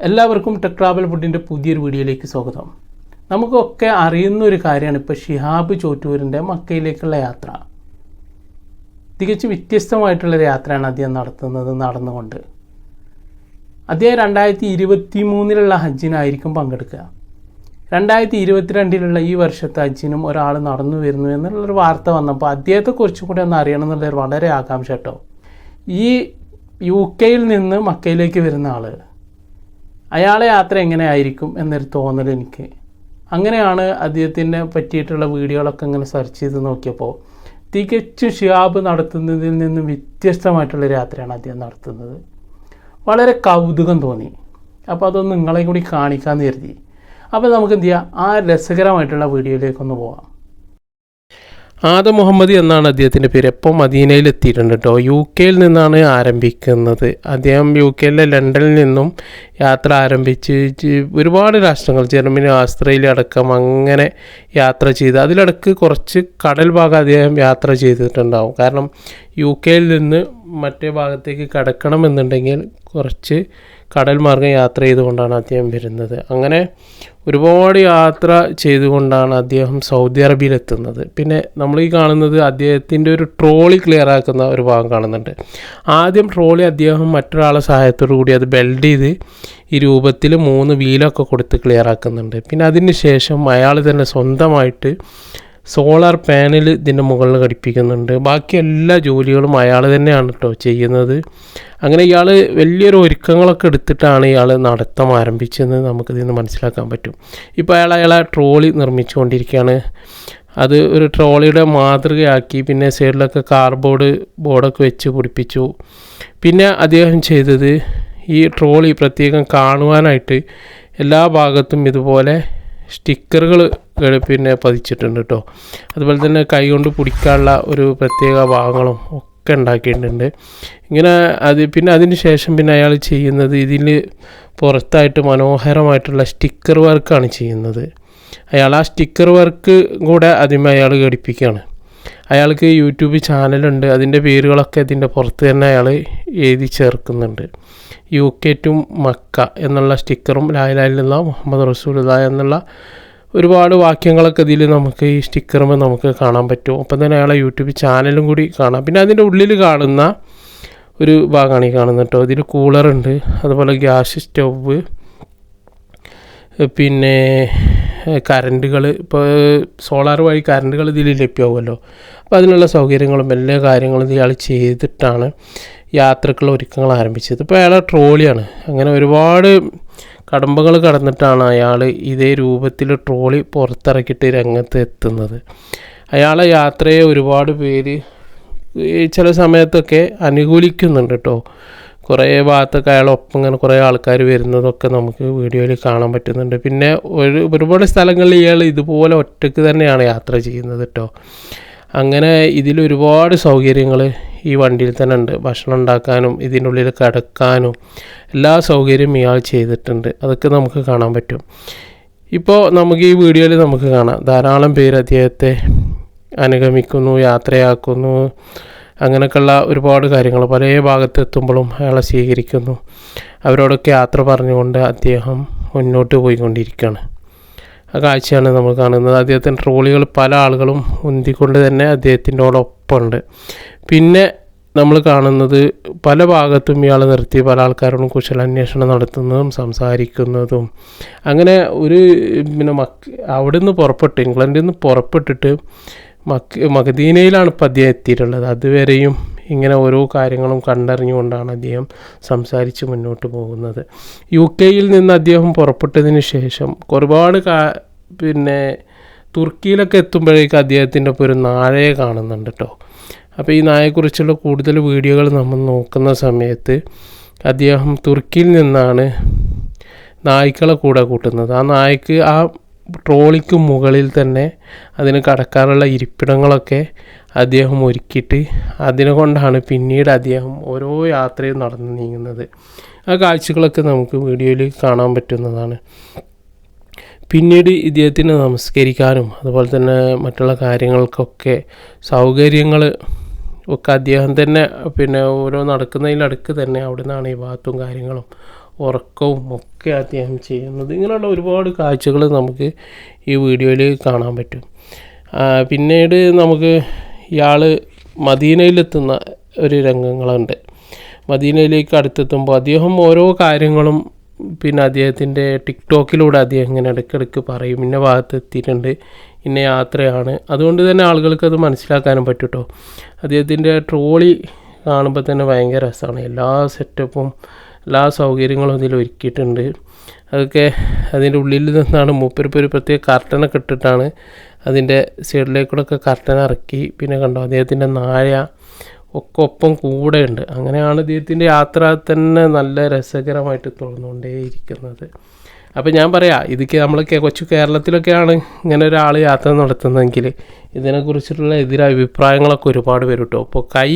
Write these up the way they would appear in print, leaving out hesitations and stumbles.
എല്ലാവർക്കും tech travel ഫുഡിൻ്റെ പുതിയൊരു വീഡിയോയിലേക്ക് സ്വാഗതം. നമുക്കൊക്കെ അറിയുന്നൊരു കാര്യമാണ് ഇപ്പോൾ ഷിഹാബ് ചോറ്റൂരിൻ്റെ മക്കയിലേക്കുള്ള യാത്ര. തികച്ചും വ്യത്യസ്തമായിട്ടുള്ളൊരു യാത്രയാണ് അദ്ദേഹം നടന്നുകൊണ്ട്. അദ്ദേഹം 2023 ഹജ്ജിനായിരിക്കും പങ്കെടുക്കുക. 2022 ഈ വർഷത്തെ ഹജ്ജിനും ഒരാൾ നടന്നു വരുന്നു എന്നുള്ളൊരു വാർത്ത വന്നപ്പോൾ അദ്ദേഹത്തെക്കുറിച്ചും കൂടി ഒന്ന് അറിയണം എന്നുള്ളൊരു വളരെ ആകാംക്ഷ കേട്ടോ. ഈ UK നിന്ന് മക്കയിലേക്ക് വരുന്ന ആൾ, അയാളെ യാത്ര എങ്ങനെ ആയിരിക്കും എന്നൊരു തോന്നൽ എനിക്ക്. അങ്ങനെയാണ് അദ്ദേഹത്തിനെ പറ്റിയിട്ടുള്ള വീഡിയോകളൊക്കെ ഇങ്ങനെ സെർച്ച് ചെയ്ത് നോക്കിയപ്പോൾ തികച്ചും ഷിഹാബ് നടത്തുന്നതിൽ നിന്നും വ്യത്യസ്തമായിട്ടുള്ളൊരു യാത്രയാണ് അദ്ദേഹം നടത്തുന്നത്. വളരെ കൗതുകം തോന്നി. അപ്പോൾ അതൊന്ന് നിങ്ങളെ കൂടി കാണിക്കാമെന്ന് കരുതി. അപ്പോൾ നമുക്ക് എന്ത് ചെയ്യാം, ആ രസകരമായിട്ടുള്ള വീഡിയോയിലേക്കൊന്ന് പോകാം. ആദം മുഹമ്മദ് എന്നാണ് അദ്ദേഹത്തിൻ്റെ പേര്. എപ്പോൾ മദീനയിൽ എത്തിയിട്ടുണ്ട് കേട്ടോ. UK നിന്നാണ് ആരംഭിക്കുന്നത്. അദ്ദേഹം UK ലണ്ടനിൽ നിന്നും യാത്ര ആരംഭിച്ച് ഒരുപാട് രാഷ്ട്രങ്ങൾ, ജർമ്മനി, ഓസ്ട്രേലിയ അടക്കം അങ്ങനെ യാത്ര ചെയ്ത് അതിലിടക്ക് കുറച്ച് കടൽ ഭാഗം അദ്ദേഹം യാത്ര ചെയ്തിട്ടുണ്ടാവും. കാരണം UK നിന്ന് മറ്റേ ഭാഗത്തേക്ക് കടക്കണമെന്നുണ്ടെങ്കിൽ കുറച്ച് കടൽ മാർഗം യാത്ര ചെയ്തുകൊണ്ടാണ് അദ്ദേഹം വരുന്നത്. അങ്ങനെ ഒരുപാട് യാത്ര ചെയ്തുകൊണ്ടാണ് അദ്ദേഹം സൗദി അറേബ്യയിലെത്തുന്നത്. പിന്നെ നമ്മൾ ഈ കാണുന്നത് അദ്ദേഹത്തിൻ്റെ ഒരു ട്രോളി ക്ലിയർ ആക്കുന്ന ഒരു ഭാഗം കാണുന്നുണ്ട്. ആദ്യം ട്രോളി അദ്ദേഹം മറ്റൊരാളെ സഹായത്തോടു കൂടി അത് ബെൽഡ് ചെയ്ത് ഈ രൂപത്തിൽ 3 വീലൊക്കെ കൊടുത്ത് ക്ലിയർ ആക്കുന്നുണ്ട്. പിന്നെ അതിന് ശേഷം അയാൾ തന്നെ സ്വന്തമായിട്ട് സോളാർ പാനൽ ഇതിൻ്റെ മുകളിൽ ഘടിപ്പിക്കുന്നുണ്ട്. ബാക്കി എല്ലാ ജോലികളും അയാൾ തന്നെയാണ് കേട്ടോ ചെയ്യുന്നത്. അങ്ങനെ ഇയാൾ വലിയൊരു ഒരുക്കങ്ങളൊക്കെ എടുത്തിട്ടാണ് ഇയാൾ നടത്തം ആരംഭിച്ചതെന്ന് നമുക്കിതിൽ നിന്ന് മനസ്സിലാക്കാൻ പറ്റും. ഇപ്പോൾ അയാളെ ട്രോളി നിർമ്മിച്ചുകൊണ്ടിരിക്കുകയാണ്. അത് ഒരു ട്രോളിയുടെ മാതൃകയാക്കി പിന്നെ സൈഡിലൊക്കെ ബോർഡൊക്കെ വെച്ച് പിടിപ്പിച്ചു. പിന്നെ അദ്ദേഹം ചെയ്തത് ഈ ട്രോളി പ്രത്യേകം കാണുവാനായിട്ട് എല്ലാ ഭാഗത്തും ഇതുപോലെ സ്റ്റിക്കറുകൾ പിന്നെ പതിച്ചിട്ടുണ്ട് കേട്ടോ. അതുപോലെ തന്നെ കൈ കൊണ്ട് പിടിക്കാനുള്ള ഒരു പ്രത്യേക ഭാഗങ്ങളും ഒക്കെ ഉണ്ടാക്കിയിട്ടുണ്ട്. ഇങ്ങനെ പിന്നെ അതിന് ശേഷം പിന്നെ അയാൾ ചെയ്യുന്നത് ഇതിൽ പുറത്തായിട്ട് മനോഹരമായിട്ടുള്ള സ്റ്റിക്കർ വർക്കാണ് ചെയ്യുന്നത്. അയാൾ ആ സ്റ്റിക്കർ വർക്ക് കൂടെ ആദ്യമേ അയാൾ ഘടിപ്പിക്കുകയാണ്. അയാൾക്ക് YouTube ചാനലുണ്ട്. അതിൻ്റെ പേരുകളൊക്കെ ഇതിൻ്റെ പുറത്ത് തന്നെ അയാൾ എഴുതി ചേർക്കുന്നുണ്ട്. UK to മക്ക എന്നുള്ള സ്റ്റിക്കറും ലാ ഇലാഹ ഇല്ലല്ലാഹ് മുഹമ്മദ് റസൂലുള്ളാഹി എന്നുള്ള ഒരുപാട് വാക്യങ്ങളൊക്കെ ഇതിൽ നമുക്ക് ഈ സ്റ്റിക്കറുമ്പോൾ നമുക്ക് കാണാൻ പറ്റും. ഒപ്പം തന്നെ അയാളെ YouTube ചാനലും കൂടി കാണാം. പിന്നെ അതിൻ്റെ ഉള്ളിൽ കാണുന്ന ഒരു ഭാഗമാണ് ഈ കാണുന്നത് കേട്ടോ. ഇതിൽ കൂളറുണ്ട്, അതുപോലെ ഗ്യാസ് സ്റ്റൗവ്, പിന്നെ കറണ്ടുകൾ, ഇപ്പോൾ സോളാർ വഴി കറണ്ടുകൾ ഇതിൽ ലഭ്യമാവുമല്ലോ. അപ്പോൾ അതിനുള്ള സൗകര്യങ്ങളും എല്ലാ കാര്യങ്ങളും ഇയാൾ ചെയ്തിട്ടാണ് യാത്രക്കുള്ള ഒരുക്കങ്ങൾ ആരംഭിച്ചത്. ഇപ്പോൾ അയാളെ ട്രോളിയാണ്. അങ്ങനെ ഒരുപാട് കടമ്പകൾ കടന്നിട്ടാണ് അയാൾ ഇതേ രൂപത്തിൽ ട്രോളി പുറത്തിറക്കിയിട്ട് രംഗത്ത് എത്തുന്നത്. അയാളെ യാത്രയെ ഒരുപാട് പേര് ചില സമയത്തൊക്കെ അനുകൂലിക്കുന്നുണ്ട് കേട്ടോ. കുറേ ഭാഗത്തൊക്കെ അയാളൊപ്പം ഇങ്ങനെ കുറേ ആൾക്കാർ വരുന്നതൊക്കെ നമുക്ക് വീഡിയോയിൽ കാണാൻ പറ്റുന്നുണ്ട്. പിന്നെ ഒരുപാട് സ്ഥലങ്ങളിൽ ഇയാൾ ഇതുപോലെ ഒറ്റയ്ക്ക് തന്നെയാണ് യാത്ര ചെയ്യുന്നത് കേട്ടോ. അങ്ങനെ ഇതിലൊരുപാട് സൗകര്യങ്ങൾ ഈ വണ്ടിയിൽ തന്നെ ഉണ്ട്. ഭക്ഷണം ഉണ്ടാക്കാനും ഇതിൻ്റെ ഉള്ളിൽ കിടക്കാനും എല്ലാ സൗകര്യവും ഇയാൾ ചെയ്തിട്ടുണ്ട്. അതൊക്കെ നമുക്ക് കാണാൻ പറ്റും. ഇപ്പോൾ നമുക്ക് ഈ വീഡിയോയിൽ നമുക്ക് കാണാം ധാരാളം പേര് അദ്ദേഹത്തെ അനുഗമിക്കുന്നു, യാത്രയാക്കുന്നു, അങ്ങനെയൊക്കെയുള്ള ഒരുപാട് കാര്യങ്ങൾ പല ഭാഗത്തെത്തുമ്പോഴും അയാളെ സ്വീകരിക്കുന്നു. അവരോടൊക്കെ യാത്ര പറഞ്ഞുകൊണ്ട് അദ്ദേഹം മുന്നോട്ട് പോയിക്കൊണ്ടിരിക്കുകയാണ്. ആ കാഴ്ചയാണ് നമ്മൾ കാണുന്നത്. അദ്ദേഹത്തിൻ്റെ ട്രോളികൾ പല ആളുകളും ഉന്തിക്കൊണ്ട് തന്നെ അദ്ദേഹത്തിൻ്റെയോടൊപ്പമുണ്ട്. പിന്നെ നമ്മൾ കാണുന്നത് പല ഭാഗത്തും ഇയാൾ നിർത്തി പല ആൾക്കാരോടും കുശലാന്വേഷണം നടത്തുന്നതും സംസാരിക്കുന്നതും. അങ്ങനെ ഒരു പിന്നെ അവിടുന്ന് പുറപ്പെട്ട് ഇംഗ്ലണ്ടിൽ നിന്ന് പുറപ്പെട്ടിട്ട് മദീനയിലാണ് ഇപ്പോൾ അദ്ദേഹം എത്തിയിട്ടുള്ളത്. അതുവരെയും ഇങ്ങനെ ഓരോ കാര്യങ്ങളും കണ്ടറിഞ്ഞുകൊണ്ടാണ് അദ്ദേഹം സംസാരിച്ച് മുന്നോട്ട് പോകുന്നത്. UK നിന്ന് അദ്ദേഹം പുറപ്പെട്ടതിന് ശേഷം ഒരുപാട് പിന്നെ തുർക്കിയിലൊക്കെ എത്തുമ്പോഴേക്കും അദ്ദേഹത്തിൻ്റെ ഒപ്പം ഒരു നായയെ കാണുന്നുണ്ട് കേട്ടോ. അപ്പോൾ ഈ നായയെക്കുറിച്ചുള്ള കൂടുതൽ വീഡിയോകൾ നമ്മൾ നോക്കുന്ന സമയത്ത് അദ്ദേഹം തുർക്കിയിൽ നിന്നാണ് നായ്ക്കളെ കൂടെ കൂട്ടുന്നത്. ആ നായ്ക്ക് ആ ട്രോളിക്ക് മുകളിൽ തന്നെ അതിന് കടക്കാനുള്ള ഇരിപ്പിടങ്ങളൊക്കെ അദ്ദേഹം ഒരുക്കിയിട്ട് അതിനെ കൊണ്ടാണ് പിന്നീട് അദ്ദേഹം ഓരോ യാത്രയും നടന്നു നീങ്ങുന്നത്. ആ കാഴ്ചകളൊക്കെ നമുക്ക് വീഡിയോയിൽ കാണാൻ പറ്റുന്നതാണ്. പിന്നീട് ഇദ്ദേഹത്തിന് നമസ്കരിക്കാനും അതുപോലെ തന്നെ മറ്റുള്ള കാര്യങ്ങൾക്കൊക്കെ സൗകര്യങ്ങൾ ഒക്കെ അദ്ദേഹം തന്നെ പിന്നെ ഓരോ നടക്കുന്നതിലടുക്ക് തന്നെ അവിടെ നിന്നാണ് ഈ ഭാഗത്തും കാര്യങ്ങളും ഉറക്കവും ഒക്കെ അദ്ദേഹം ചെയ്യുന്നത്. ഇങ്ങനെയുള്ള ഒരുപാട് കാഴ്ചകൾ നമുക്ക് ഈ വീഡിയോയിൽ കാണാൻ പറ്റും. പിന്നീട് നമുക്ക് ഇയാൾ മദീനയിലെത്തുന്ന ഒരു രംഗങ്ങളുണ്ട്. മദീനയിലേക്ക് അടുത്തെത്തുമ്പോൾ അദ്ദേഹം ഓരോ കാര്യങ്ങളും പിന്നെ അദ്ദേഹത്തിൻ്റെ ടിക്ടോക്കിലൂടെ അദ്ദേഹം ഇങ്ങനെ ഇടയ്ക്കിടയ്ക്ക് പറയും, ഇന്ന ഭാഗത്ത് എത്തിയിട്ടുണ്ട്, ഇന്ന യാത്രയാണ്. അതുകൊണ്ട് തന്നെ ആളുകൾക്ക് അത് മനസ്സിലാക്കാനും പറ്റും കേട്ടോ. അദ്ദേഹത്തിൻ്റെ ട്രോളി കാണുമ്പോൾ തന്നെ ഭയങ്കര രസമാണ്. എല്ലാ സെറ്റപ്പും എല്ലാ സൗകര്യങ്ങളും അതിൽ ഒരുക്കിയിട്ടുണ്ട്. അതൊക്കെ അതിൻ്റെ ഉള്ളിൽ നിന്നാണ് മൂപ്പരിപ്പോൾ ഒരു പ്രത്യേക കർട്ടനൊക്കെ ഇട്ടിട്ടാണ് അതിൻ്റെ സൈഡിലേക്കൂടെയൊക്കെ കർട്ടൻ ഇറക്കി. പിന്നെ കണ്ടോ അദ്ദേഹത്തിൻ്റെ നായ ഒക്കെ ഒപ്പം കൂടെ ഉണ്ട്. അങ്ങനെയാണ് അദ്ദേഹത്തിൻ്റെ യാത്ര തന്നെ നല്ല രസകരമായിട്ട് തുറന്നുകൊണ്ടേയിരിക്കുന്നത്. അപ്പോൾ ഞാൻ പറയാം, ഇതൊക്കെ നമ്മളൊക്കെ കൊച്ചു കേരളത്തിലൊക്കെയാണ് ഇങ്ങനെ ഒരാൾ യാത്ര നടത്തുന്നതെങ്കിൽ ഇതിനെക്കുറിച്ചിട്ടുള്ള എതിരഭിപ്രായങ്ങളൊക്കെ ഒരുപാട് വരും കേട്ടോ. അപ്പോൾ കൈ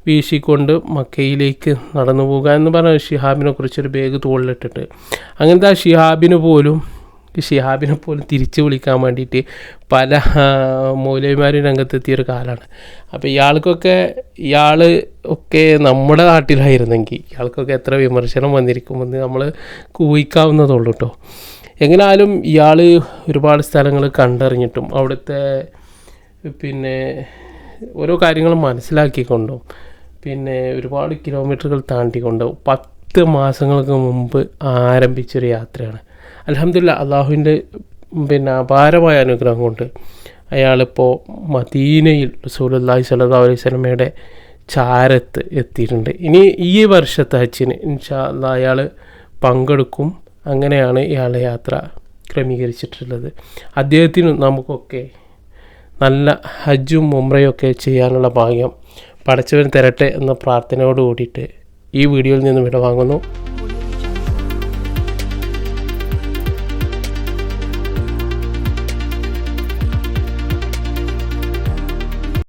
വീശിക്കൊണ്ട് മക്കയിലേക്ക് നടന്നു പോകുക എന്ന് പറഞ്ഞ ഷിഹാബിനെ കുറിച്ചൊരു ബാഗ് തോളിലിട്ടിട്ട്, അങ്ങനത്തെ ആ ഷിഹാബിനെ പോലും തിരിച്ചു വിളിക്കാൻ വേണ്ടിയിട്ട് പല മൗലവിമാരും രംഗത്തെത്തിയൊരു കാലമാണ്. അപ്പോൾ ഇയാൾ ഒക്കെ നമ്മുടെ നാട്ടിലായിരുന്നെങ്കിൽ ഇയാൾക്കൊക്കെ എത്ര വിമർശനം വന്നിരിക്കുമെന്ന് നമ്മൾ കൂഹിക്കാവുന്നതുള്ളൂ കേട്ടോ. എങ്ങനെയാലും ഇയാൾ ഒരുപാട് സ്ഥലങ്ങൾ കണ്ടറിഞ്ഞിട്ടും അവിടുത്തെ പിന്നെ ഓരോ കാര്യങ്ങളും മനസ്സിലാക്കിക്കൊണ്ടും പിന്നെ ഒരുപാട് കിലോമീറ്ററുകൾ താണ്ടിക്കൊണ്ടും 10 മാസങ്ങൾക്ക് മുമ്പ് ആരംഭിച്ചൊരു യാത്രയാണ്. അൽഹംദുലില്ലാ, അള്ളാഹുവിൻ്റെ പിന്നെ അപാരമായ അനുഗ്രഹം കൊണ്ട് അയാളിപ്പോൾ മദീനയിൽ റസൂലുള്ളാഹി സ്വല്ലല്ലാഹു അലൈഹി വസല്ലമയുടെ ചാരത്ത് എത്തിയിട്ടുണ്ട്. ഇനി ഈ വർഷത്തെ ഹജ്ജിന് ഇൻഷാ അല്ലാഹ് അയാൾ പങ്കെടുക്കും. അങ്ങനെയാണ് ഇയാളുടെ യാത്ര ക്രമീകരിച്ചിട്ടുള്ളത്. അദ്ദേഹത്തിനും നമുക്കൊക്കെ നല്ല ഹജ്ജും ഉംറയൊക്കെ ചെയ്യാനുള്ള ഭാഗ്യം പടച്ചവൻ തരട്ടെ എന്ന പ്രാർത്ഥനയോട് കൂടിയിട്ട് ഈ വീഡിയോയിൽ നിന്നും വിടവാങ്ങുന്നു.